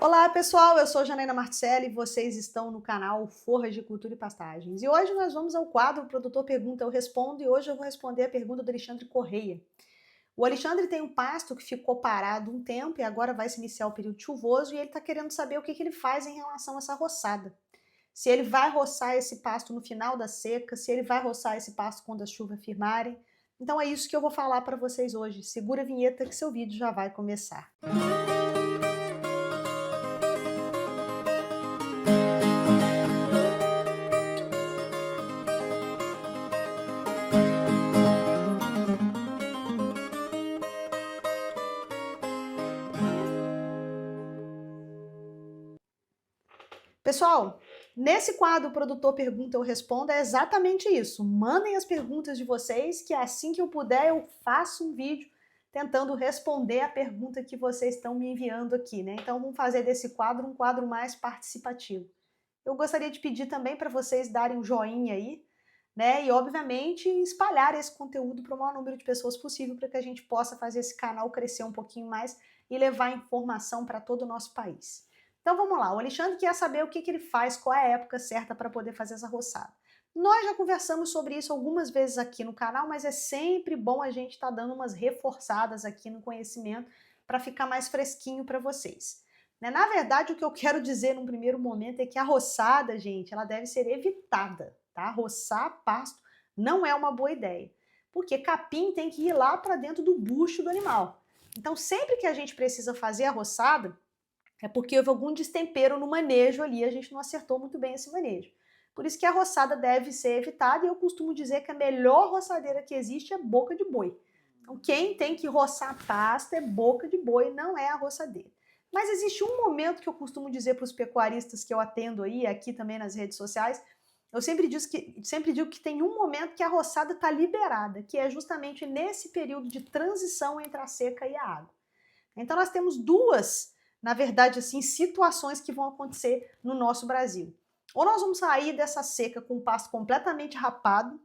Olá pessoal, eu sou Janaína Marticelli e vocês estão no canal Forras de Cultura e Pastagens. E hoje nós vamos ao quadro O Produtor Pergunta, Eu Respondo, e hoje eu vou responder a pergunta do Alexandre Correia. O Alexandre tem um pasto que ficou parado um tempo e agora vai se iniciar o período chuvoso e ele está querendo saber o que ele faz em relação a essa roçada. Se ele vai roçar esse pasto no final da seca, se ele vai roçar esse pasto quando as chuvas firmarem. Então é isso que eu vou falar para vocês hoje. Segura a vinheta que seu vídeo já vai começar. Pessoal, nesse quadro o Produtor Pergunta, Eu Respondo é exatamente isso. Mandem as perguntas de vocês que assim que eu puder eu faço um vídeo tentando responder a pergunta que vocês estão me enviando aqui, né? Então vamos fazer desse quadro um quadro mais participativo. Eu gostaria de pedir também para vocês darem um joinha aí, né? E obviamente espalhar esse conteúdo para o maior número de pessoas possível para que a gente possa fazer esse canal crescer um pouquinho mais e levar informação para todo o nosso país. Então vamos lá, o Alexandre quer saber o que ele faz, qual é a época certa para poder fazer essa roçada. Nós já conversamos sobre isso algumas vezes aqui no canal, mas é sempre bom a gente estar dando umas reforçadas aqui no conhecimento para ficar mais fresquinho para vocês. Na verdade, o que eu quero dizer num primeiro momento é que a roçada, gente, ela deve ser evitada, tá? Roçar pasto não é uma boa ideia, porque capim tem que ir lá para dentro do bucho do animal. Então, sempre que a gente precisa fazer a roçada, é porque houve algum destempero no manejo ali, a gente não acertou muito bem esse manejo. Por isso que a roçada deve ser evitada e eu costumo dizer que a melhor roçadeira que existe é boca de boi. Então quem tem que roçar a pasta é boca de boi, não é a roçadeira. Mas existe um momento que eu costumo dizer para os pecuaristas que eu atendo aí, aqui também nas redes sociais, eu sempre digo que tem um momento que a roçada está liberada, que é justamente nesse período de transição entre a seca e a água. Então nós temos duas, na verdade, assim, situações que vão acontecer no nosso Brasil. Ou nós vamos sair dessa seca com o pasto completamente rapado,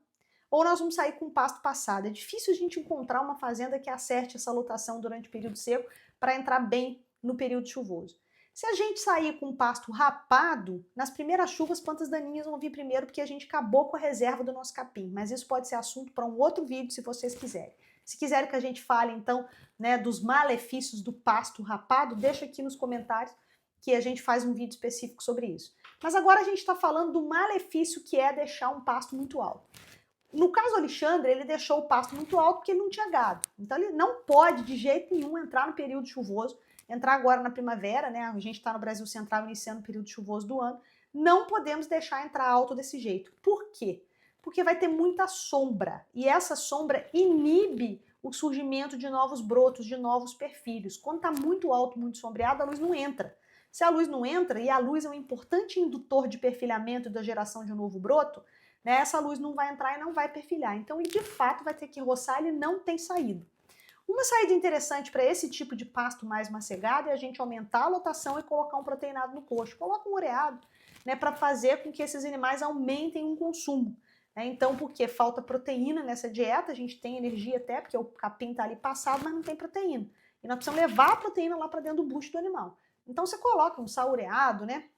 ou nós vamos sair com o pasto passado. É difícil a gente encontrar uma fazenda que acerte essa lotação durante o período seco para entrar bem no período chuvoso. Se a gente sair com o pasto rapado, nas primeiras chuvas, plantas daninhas vão vir primeiro porque a gente acabou com a reserva do nosso capim. Mas isso pode ser assunto para um outro vídeo, se vocês quiserem. Se quiserem que a gente fale, então, né, dos malefícios do pasto rapado, deixa aqui nos comentários que a gente faz um vídeo específico sobre isso. Mas agora a gente está falando do malefício que é deixar um pasto muito alto. No caso do Alexandre, ele deixou o pasto muito alto porque ele não tinha gado. Então ele não pode de jeito nenhum entrar no período chuvoso, entrar agora na primavera, né? A gente está no Brasil Central iniciando o período chuvoso do ano. Não podemos deixar entrar alto desse jeito. Por quê? Porque vai ter muita sombra e essa sombra inibe o surgimento de novos brotos, de novos perfilhos. Quando está muito alto, muito sombreado, a luz não entra. Se a luz não entra, e a luz é um importante indutor de perfilhamento e da geração de um novo broto, né, essa luz não vai entrar e não vai perfilhar. Então ele de fato vai ter que roçar, ele não tem saída. Uma saída interessante para esse tipo de pasto mais macegado é a gente aumentar a lotação e colocar um proteinado no coxo. Coloca um ureado, né, para fazer com que esses animais aumentem o consumo. Então, porque falta proteína nessa dieta, a gente tem energia até, porque o capim está ali passado, mas não tem proteína. E nós precisamos levar a proteína lá para dentro do bucho do animal. Então você coloca um saureado, né?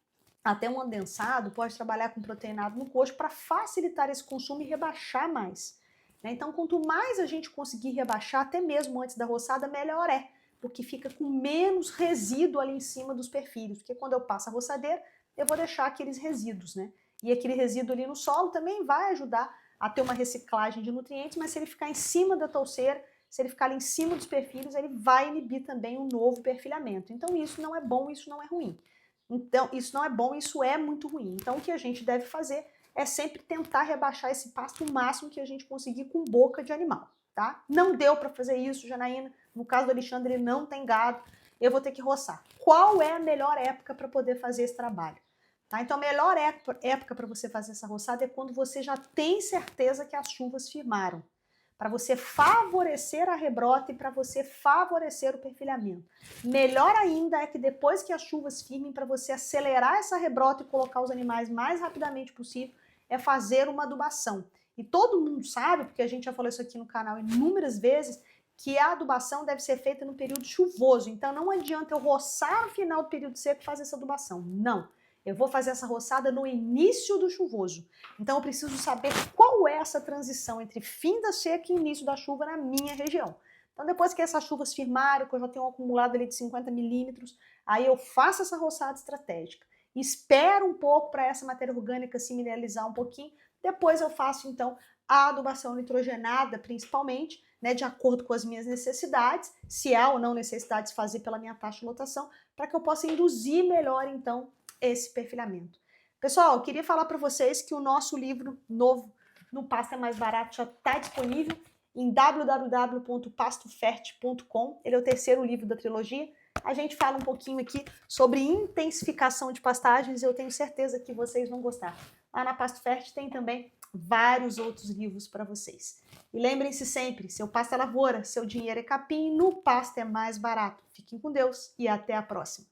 Até um adensado, pode trabalhar com proteinado no coxo para facilitar esse consumo e rebaixar mais. Então, quanto mais a gente conseguir rebaixar, até mesmo antes da roçada, melhor é, porque fica com menos resíduo ali em cima dos perfilhos. Porque quando eu passo a roçadeira, eu vou deixar aqueles resíduos, né? E aquele resíduo ali no solo também vai ajudar a ter uma reciclagem de nutrientes, mas se ele ficar em cima da touceira, se ele ficar ali em cima dos perfilhos, ele vai inibir também um novo perfilhamento. Então isso não é bom, isso não é ruim. Então isso não é bom, isso é muito ruim. Então o que a gente deve fazer é sempre tentar rebaixar esse pasto o máximo que a gente conseguir com boca de animal, tá? Não deu para fazer isso, Janaína. No caso do Alexandre, ele não tem gado, eu vou ter que roçar. Qual é a melhor época para poder fazer esse trabalho? Tá? Então a melhor época para você fazer essa roçada é quando você já tem certeza que as chuvas firmaram, para você favorecer a rebrota e para você favorecer o perfilhamento. Melhor ainda é que depois que as chuvas firmem, para você acelerar essa rebrota e colocar os animais mais rapidamente possível, é fazer uma adubação. E todo mundo sabe, porque a gente já falou isso aqui no canal inúmeras vezes, que a adubação deve ser feita no período chuvoso. Então não adianta eu roçar no final do período seco e fazer essa adubação. Não. Eu vou fazer essa roçada no início do chuvoso. Então eu preciso saber qual é essa transição entre fim da seca e início da chuva na minha região. Então depois que essas chuvas firmarem, que eu já tenho um acumulado ali de 50 milímetros, aí eu faço essa roçada estratégica. Espero um pouco para essa matéria orgânica se mineralizar um pouquinho. Depois eu faço então a adubação nitrogenada, principalmente, né, de acordo com as minhas necessidades, se há ou não necessidade de fazer pela minha taxa de lotação, para que eu possa induzir melhor então esse perfilhamento. Pessoal, eu queria falar para vocês que o nosso livro novo no Pasto é Mais Barato já está disponível em www.pastofert.com. Ele é o terceiro livro da trilogia. A gente fala um pouquinho aqui sobre intensificação de pastagens e eu tenho certeza que vocês vão gostar. Lá na Pasto Fert tem também vários outros livros para vocês. E lembrem-se sempre, seu pasto é lavoura, seu dinheiro é capim, no pasto é mais barato. Fiquem com Deus e até a próxima.